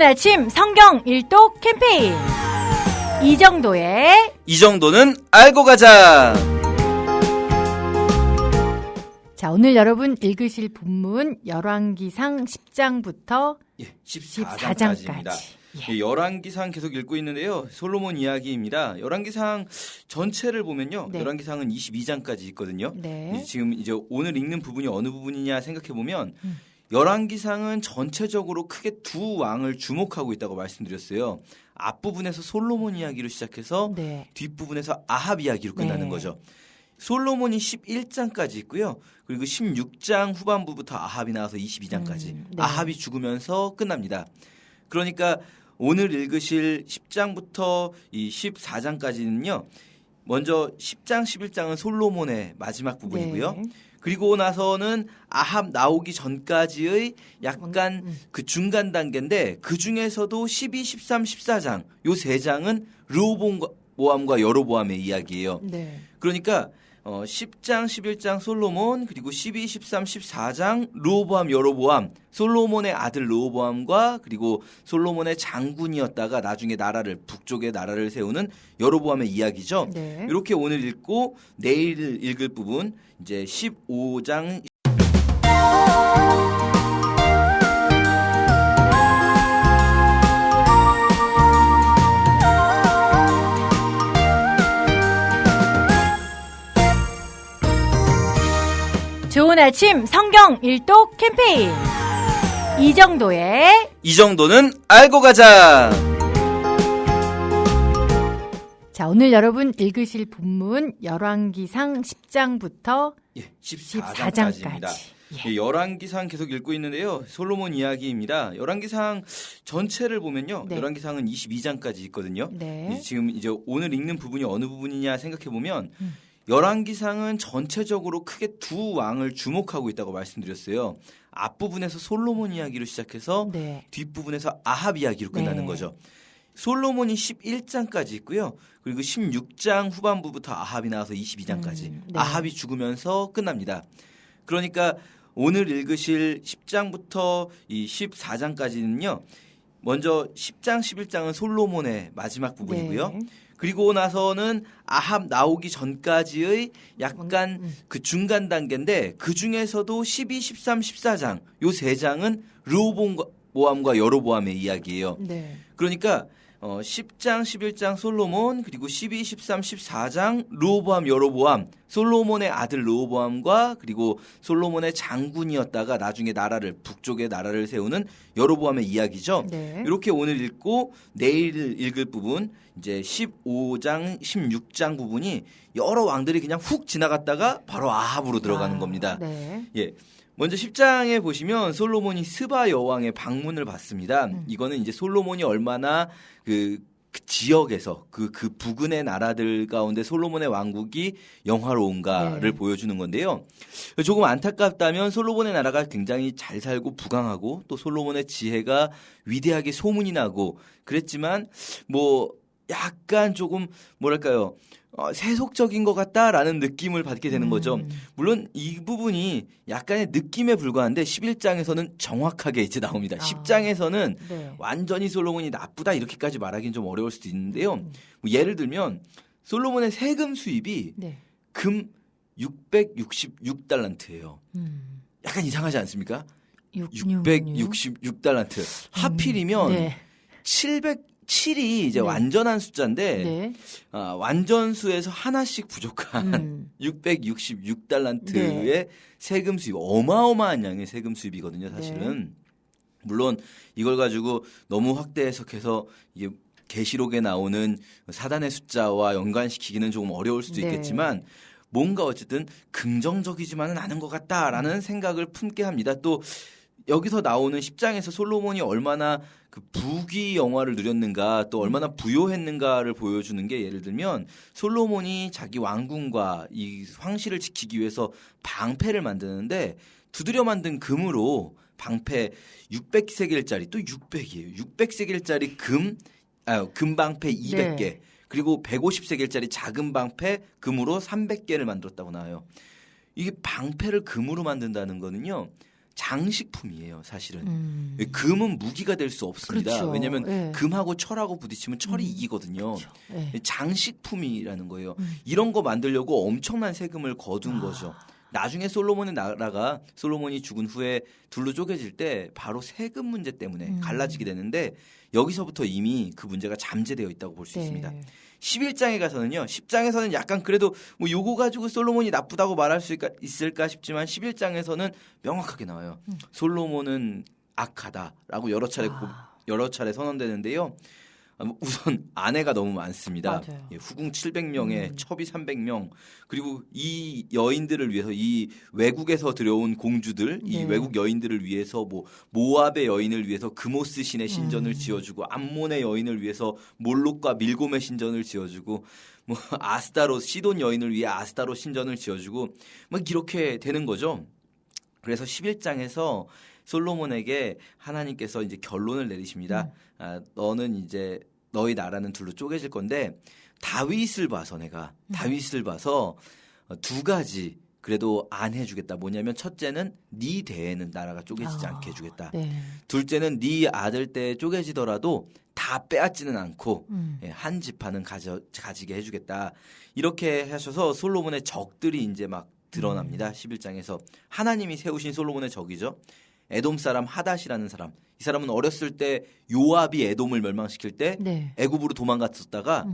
좋은 아침 성경 일독 캠페인 이 정도는 알고 가자. 자, 오늘 여러분 읽으실 본문 열왕기상 10장부터 14장까지입니다. 열왕기상 계속 읽고 있는데요. 솔로몬 이야기입니다. 열왕기상 전체를 보면요. 네. 열왕기상은 22장까지 있거든요. 네. 지금 이제 오늘 읽는 부분이 어느 부분이냐 생각해 보면 열왕기상은 전체적으로 크게 두 왕을 주목하고 있다고 말씀드렸어요. 앞부분에서 솔로몬 이야기로 시작해서 네. 뒷부분에서 아합 이야기로 끝나는 네. 거죠. 솔로몬이 11장까지 있고요. 그리고 16장 후반부부터 아합이 나와서 22장까지. 네. 아합이 죽으면서 끝납니다. 그러니까 오늘 읽으실 10장부터 이 14장까지는요. 먼저 10장, 11장은 솔로몬의 마지막 부분이고요. 네. 그리고 나서는 아합 나오기 전까지의 약간 그 중간 단계인데 그 중에서도 12, 13, 14장 요 세 장은 르호보암과 여로보암의 이야기예요. 네. 그러니까 10장, 11장 솔로몬 그리고 12, 13, 14장 르호보암, 여로보암 솔로몬의 아들 르호보암과 그리고 솔로몬의 장군이었다가 나중에 북쪽의 나라를 세우는 여로보암의 이야기죠. 네. 이렇게 오늘 읽고 내일 읽을 부분 이제 15장 좋은 아침 성경 일독 캠페인 이 정도는 알고 가자. 자, 오늘 여러분 읽으실 본문 열왕기상 10장부터 14장까지입니다. 열왕기상 계속 읽고 있는데요. 솔로몬 이야기입니다. 열왕기상 전체를 보면요. 네. 열왕기상은 22장까지 있거든요. 네. 지금 이제 오늘 읽는 부분이 어느 부분이냐 생각해 보면 열왕기상은 전체적으로 크게 두 왕을 주목하고 있다고 말씀드렸어요. 앞부분에서 솔로몬 이야기로 시작해서 네. 뒷부분에서 아합 이야기로 끝나는 네. 거죠. 솔로몬이 11장까지 있고요. 그리고 16장 후반부부터 아합이 나와서 22장까지. 네. 아합이 죽으면서 끝납니다. 그러니까 오늘 읽으실 10장부터 이 14장까지는요. 먼저 10장, 11장은 솔로몬의 마지막 부분이고요. 네. 그리고 나서는 아합 나오기 전까지의 약간 그 중간 단계인데 그 중에서도 12, 13, 14장 요 세 장은 르호보암과 여로보암의 이야기예요. 네. 그러니까 10장, 11장 솔로몬 그리고 12, 13, 14장 르호보암, 여로보암 솔로몬의 아들 르호보암과 그리고 솔로몬의 장군이었다가 나중에 북쪽의 나라를 세우는 여로보암의 이야기죠. 네. 이렇게 오늘 읽고 내일 읽을 부분 이제 15장, 16장 부분이 여러 왕들이 그냥 훅 지나갔다가 바로 아합으로 들어가는 겁니다. 네. 예. 먼저 10장에 보시면 솔로몬이 스바 여왕의 방문을 받습니다. 이거는 이제 솔로몬이 얼마나 그 지역에서 그 부근의 나라들 가운데 솔로몬의 왕국이 영화로운가를 네. 보여주는 건데요. 조금 안타깝다면 솔로몬의 나라가 굉장히 잘 살고 부강하고 또 솔로몬의 지혜가 위대하게 소문이 나고 그랬지만 뭐 약간 조금 뭐랄까요. 세속적인 것 같다라는 느낌을 받게 되는 거죠. 물론 이 부분이 약간의 느낌에 불과한데 11장에서는 정확하게 이제 나옵니다. 10장에서는 네. 완전히 솔로몬이 나쁘다 이렇게까지 말하기는 좀 어려울 수도 있는데요. 뭐 예를 들면 솔로몬의 세금 수입이 네. 금 666달란트예요. 약간 이상하지 않습니까? 666달란트. 하필이면 네. 707이 이제 네. 완전한 숫자인데 네. 완전수에서 하나씩 부족한 666달란트의 네. 세금 수입, 어마어마한 양의 세금 수입이거든요, 사실은. 물론 이걸 가지고 너무 확대 해석해서 이게 계시록에 나오는 사단의 숫자와 연관시키기는 조금 어려울 수도 네. 있겠지만 뭔가 어쨌든 긍정적이지만은 않은 것 같다라는 생각을 품게 합니다. 또 여기서 나오는 10장에서 솔로몬이 얼마나 그 부귀 영화를 누렸는가 또 얼마나 부요했는가를 보여주는 게 예를 들면 솔로몬이 자기 왕궁과 이 황실을 지키기 위해서 방패를 만드는데 두드려 만든 금으로 방패 600세겔짜리 또 600이에요. 600세겔짜리 금방패 200개 네. 그리고 150세겔짜리 작은 방패 금으로 300개를 만들었다고 나와요. 이게 방패를 금으로 만든다는 거는요. 장식품이에요, 사실은. 금은 무기가 될 수 없습니다. 그렇죠. 왜냐하면 예. 금하고 철하고 부딪히면 철이 이기거든요. 그렇죠. 예. 장식품이라는 거예요. 이런 거 만들려고 엄청난 세금을 거둔 거죠. 나중에 솔로몬의 나라가 솔로몬이 죽은 후에 둘로 쪼개질 때 바로 세금 문제 때문에 갈라지게 되는데 여기서부터 이미 그 문제가 잠재되어 있다고 볼 수 네. 있습니다. 11장에 가서는요. 10장에서는 약간 그래도 뭐 요거 가지고 솔로몬이 나쁘다고 말할 수 있을까 싶지만 11장에서는 명확하게 나와요. 솔로몬은 악하다라고 여러 차례 선언되는데요. 우선 아내가 너무 많습니다. 맞아요. 후궁 700명에 첩이 300명. 그리고 이 여인들을 위해서 이 외국에서 들여온 공주들, 이 네. 외국 여인들을 위해서 뭐 모압의 여인을 위해서 금오스 신의 신전을 지어주고 암몬의 여인을 위해서 몰록과 밀곰의 신전을 지어주고 뭐 아스타롯 시돈 여인을 위해 아스타롯 신전을 지어주고 막 이렇게 되는 거죠. 그래서 11장에서 솔로몬에게 하나님께서 이제 결론을 내리십니다. 너는 이제 너희 나라는 둘로 쪼개질 건데 다윗을 봐서 내가 다윗을 봐서 두 가지 그래도 안 해주겠다. 뭐냐면 첫째는 네 대에는 나라가 쪼개지지 않게 해주겠다. 네. 둘째는 네 아들 때 쪼개지더라도 다 빼앗지는 않고 한 지파는 가지게 해주겠다. 이렇게 하셔서 솔로몬의 적들이 이제 막 드러납니다. 11장에서 하나님이 세우신 솔로몬의 적이죠. 에돔 사람 하닷이라는 사람. 이 사람은 어렸을 때 요압이 에돔을 멸망시킬 때 네. 애굽으로 도망갔었다가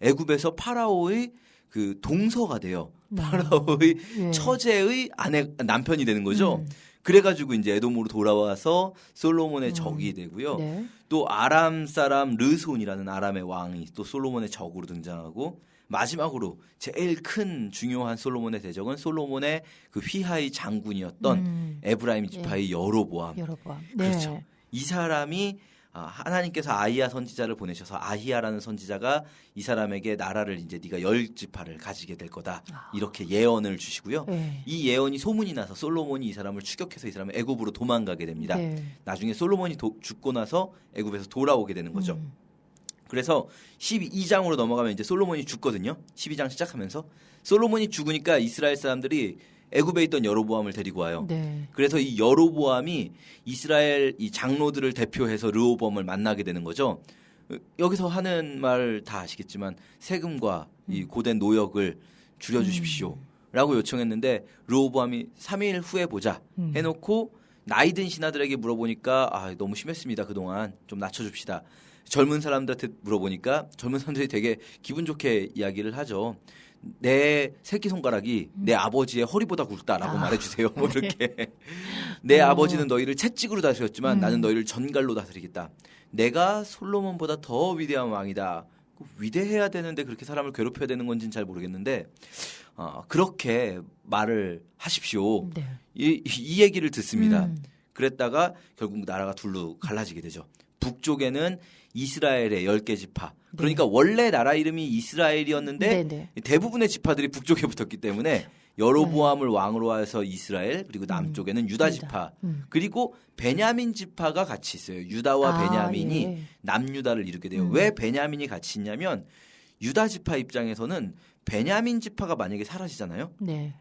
애굽에서 파라오의 그 동서가 돼요. 네. 파라오의 예. 처제의 남편이 되는 거죠. 그래가지고 이제 에돔으로 돌아와서 솔로몬의 적이 되고요. 네. 또 아람 사람 르손이라는 아람의 왕이 또 솔로몬의 적으로 등장하고 마지막으로 제일 큰 중요한 솔로몬의 대적은 솔로몬의 그 휘하의 장군이었던 에브라임 지파의 여로보암. 여로보암. 그렇죠. 네. 이 사람이 하나님께서 아히야 선지자를 보내셔서 아히야라는 선지자가 이 사람에게 나라를 이제 네가 10지파를 가지게 될 거다. 이렇게 예언을 주시고요. 네. 이 예언이 소문이 나서 솔로몬이 이 사람을 추격해서 이 사람을 애굽으로 도망가게 됩니다. 네. 나중에 솔로몬이 죽고 나서 애굽에서 돌아오게 되는 거죠. 그래서 12장으로 넘어가면 이제 솔로몬이 죽거든요. 12장 시작하면서 솔로몬이 죽으니까 이스라엘 사람들이 애굽에 있던 여로보암을 데리고 와요. 네. 그래서 이 여로보암이 이스라엘 이 장로들을 대표해서 르호보암을 만나게 되는 거죠. 여기서 하는 말 다 아시겠지만 세금과 이 고된 노역을 줄여주십시오. 라고 요청했는데 르호보암이 3일 후에 보자 해놓고 나이 든 신하들에게 물어보니까 너무 심했습니다. 그동안 좀 낮춰줍시다. 젊은 사람들한테 물어보니까 젊은 사람들이 되게 기분 좋게 이야기를 하죠. 내 새끼손가락이 내 아버지의 허리보다 굵다라고 말해주세요. 뭐 이렇게. 내 아버지는 너희를 채찍으로 다스렸지만 나는 너희를 전갈로 다스리겠다. 내가 솔로몬보다 더 위대한 왕이다. 위대해야 되는데 그렇게 사람을 괴롭혀야 되는 건지는 잘 모르겠는데 그렇게 말을 하십시오. 네. 이 얘기를 듣습니다. 그랬다가 결국 나라가 둘로 갈라지게 되죠. 북쪽에는 이스라엘의 10개 지파. 그러니까 원래 나라 이름이 이스라엘이었는데 네. 대부분의 지파들이 북쪽에 붙었기 때문에 여로보암을 왕으로 해서 이스라엘 그리고 남쪽에는 유다 지파 그리고 베냐민 지파가 같이 있어요. 유다와 베냐민이 예. 남유다를 이루게 돼요. 왜 베냐민이 같이 있냐면 유다 지파 입장에서는 베냐민 지파가 만약에 사라지잖아요. 네.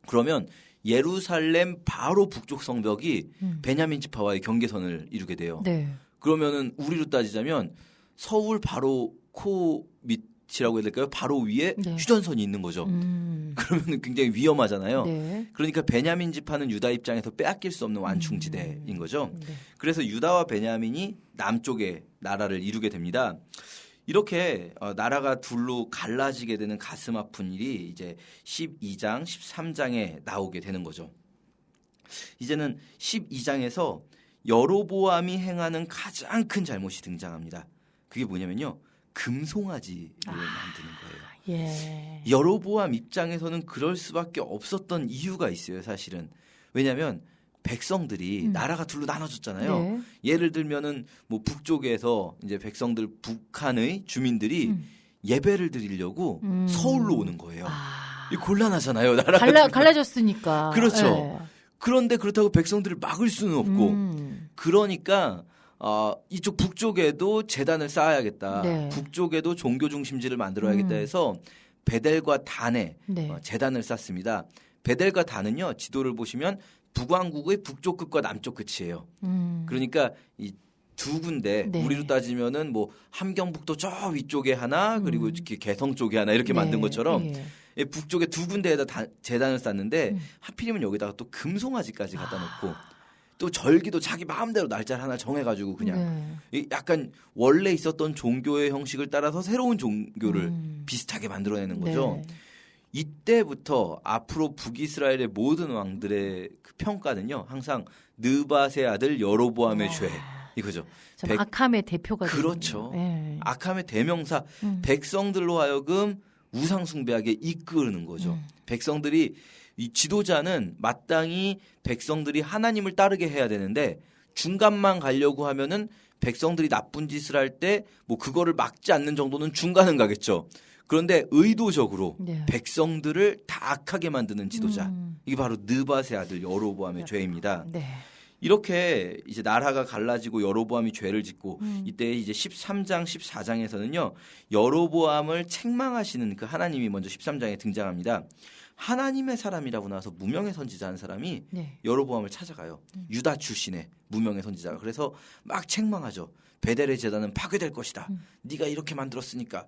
그러면 예루살렘 바로 북쪽 성벽이 베냐민 지파와의 경계선을 이루게 돼요. 네. 그러면은 우리로 따지자면 서울 바로 코 밑이라고 해야 될까요? 바로 위에 네. 휴전선이 있는 거죠. 그러면 굉장히 위험하잖아요. 네. 그러니까 베냐민 지파는 유다 입장에서 빼앗길 수 없는 완충지대인 거죠. 네. 그래서 유다와 베냐민이 남쪽에 나라를 이루게 됩니다. 이렇게 나라가 둘로 갈라지게 되는 가슴 아픈 일이 이제 12장, 13장에 나오게 되는 거죠. 이제는 12장에서 여로보암이 행하는 가장 큰 잘못이 등장합니다. 그게 뭐냐면요. 금송아지를 만드는 거예요. 예. 여로보암 입장에서는 그럴 수밖에 없었던 이유가 있어요. 사실은. 왜냐하면 백성들이 나라가 둘로 나눠졌잖아요. 네. 예를 들면은 뭐 북쪽에서 이제 백성들 북한의 주민들이 예배를 드리려고 서울로 오는 거예요. 이 곤란하잖아요. 나라가 갈라졌으니까. 그렇죠. 예. 그런데 그렇다고 백성들을 막을 수는 없고 그러니까 이쪽 북쪽에도 제단을 쌓아야겠다. 네. 북쪽에도 종교 중심지를 만들어야겠다 해서 베델과 단에 네. 제단을 쌓습니다. 베델과 단은요. 지도를 보시면 북왕국의 북쪽 끝과 남쪽 끝이에요. 그러니까 이 두 군데 네. 우리로 따지면은 뭐 함경북도 저 위쪽에 하나 그리고 이렇게 개성 쪽에 하나 이렇게 만든 것처럼 예, 북쪽에 두 군데에다 재단을 쌓는데 하필이면 여기다가 또 금송아지까지 갖다 놓고 또 절기도 자기 마음대로 날짜를 하나 정해가지고 그냥 이 약간 원래 있었던 종교의 형식을 따라서 새로운 종교를 비슷하게 만들어내는 거죠. 네. 이때부터 앞으로 북이스라엘의 모든 왕들의 그 평가는요. 항상 느밧의 아들 여로보암의 죄 이거죠. 좀 악함의 대표가 그렇죠. 네. 악함의 대명사 백성들로 하여금 우상 숭배하게 이끄는 거죠. 백성들이 이 지도자는 마땅히 백성들이 하나님을 따르게 해야 되는데 중간만 가려고 하면은 백성들이 나쁜 짓을 할 때 뭐 그거를 막지 않는 정도는 중간은 가겠죠. 그런데 의도적으로 네. 백성들을 다 악하게 만드는 지도자. 이게 바로 느밧의 아들 여로보암의 죄입니다. 네. 이렇게 이제 나라가 갈라지고 여로보암이 죄를 짓고 이때 이제 13장 14장에서는요. 여로보암을 책망하시는 그 하나님이 먼저 13장에 등장합니다. 하나님의 사람이라고 나와서 무명의 선지자 한 사람이 네. 여로보암을 찾아가요. 유다 출신의 무명의 선지자가. 그래서 막 책망하죠. 베델의 제단은 파괴될 것이다. 네가 이렇게 만들었으니까.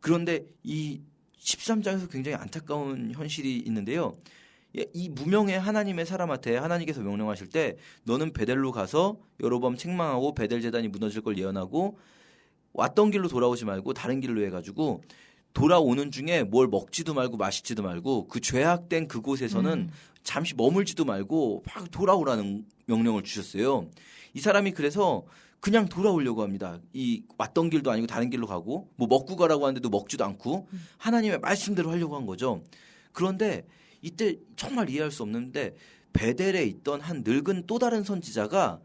그런데 이 13장에서 굉장히 안타까운 현실이 있는데요. 이 무명의 하나님의 사람한테 하나님께서 명령하실 때 너는 베델로 가서 여로보암 책망하고 베델 제단이 무너질 걸 예언하고 왔던 길로 돌아오지 말고 다른 길로 해가지고 돌아오는 중에 뭘 먹지도 말고 마시지도 말고 그 죄악된 그곳에서는 잠시 머물지도 말고 막 돌아오라는 명령을 주셨어요. 이 사람이 그래서 그냥 돌아오려고 합니다. 이 왔던 길도 아니고 다른 길로 가고 뭐 먹고 가라고 하는데도 먹지도 않고 하나님의 말씀대로 하려고 한 거죠. 그런데 이때 정말 이해할 수 없는데 베델에 있던 한 늙은 또 다른 선지자가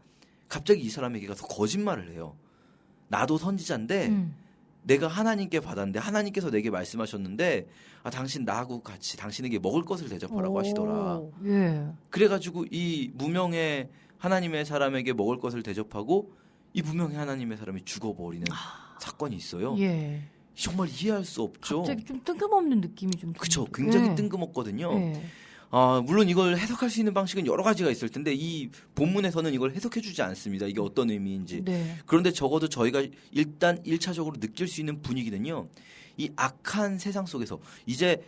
갑자기 이 사람에게 가서 거짓말을 해요. 나도 선지자인데 내가 하나님께 받았는데 하나님께서 내게 말씀하셨는데 당신 나하고 같이 당신에게 먹을 것을 대접하라고 하시더라. 예. 그래가지고 이 무명의 하나님의 사람에게 먹을 것을 대접하고 이 무명의 하나님의 사람이 죽어버리는 사건이 있어요. 예. 정말 이해할 수 없죠. 갑자기 좀 뜬금없는 느낌이 좀 그렇죠. 드는데. 굉장히 예. 뜬금없거든요. 예. 물론 이걸 해석할 수 있는 방식은 여러 가지가 있을 텐데 이 본문에서는 이걸 해석해주지 않습니다. 이게 어떤 의미인지. 네. 그런데 적어도 저희가 일단 1차적으로 느낄 수 있는 분위기는요. 이 악한 세상 속에서 이제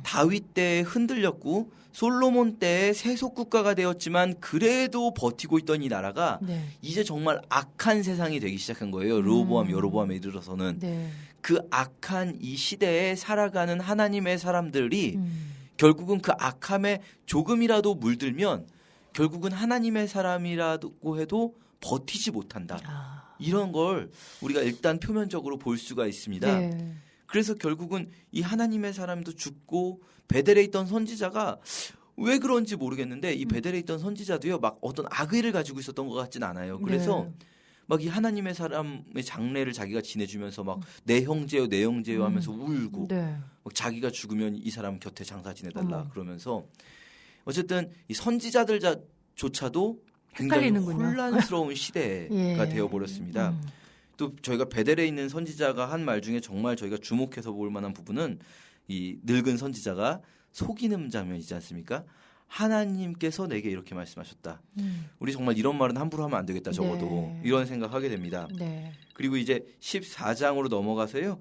다윗 때에 흔들렸고 솔로몬 때에 세속 국가가 되었지만 그래도 버티고 있던 이 나라가 네. 이제 정말 악한 세상이 되기 시작한 거예요. 르호보암, 여로보암에 이르러서는. 네. 그 악한 이 시대에 살아가는 하나님의 사람들이 결국은 그 악함에 조금이라도 물들면 결국은 하나님의 사람이라고 해도 버티지 못한다. 이런 걸 우리가 일단 표면적으로 볼 수가 있습니다. 네. 그래서 결국은 이 하나님의 사람도 죽고 베델에 있던 선지자가 왜 그런지 모르겠는데 이 베델에 있던 선지자도요 막 어떤 악의를 가지고 있었던 것 같진 않아요. 그래서 막 이 하나님의 사람의 장례를 자기가 지내주면서 막 내 형제요 내 형제요 하면서 울고 네. 막 자기가 죽으면 이 사람 곁에 장사 지내달라 어머. 그러면서 어쨌든 이 선지자들조차도 굉장히 헷갈리는군요. 혼란스러운 시대가 예. 되어버렸습니다. 또 저희가 베델에 있는 선지자가 한 말 중에 정말 저희가 주목해서 볼 만한 부분은 이 늙은 선지자가 속이는 장면이지 않습니까? 하나님께서 내게 이렇게 말씀하셨다. 우리 정말 이런 말은 함부로 하면 안 되겠다. 적어도 네. 이런 생각하게 됩니다. 네. 그리고 이제 14장으로 넘어가서요.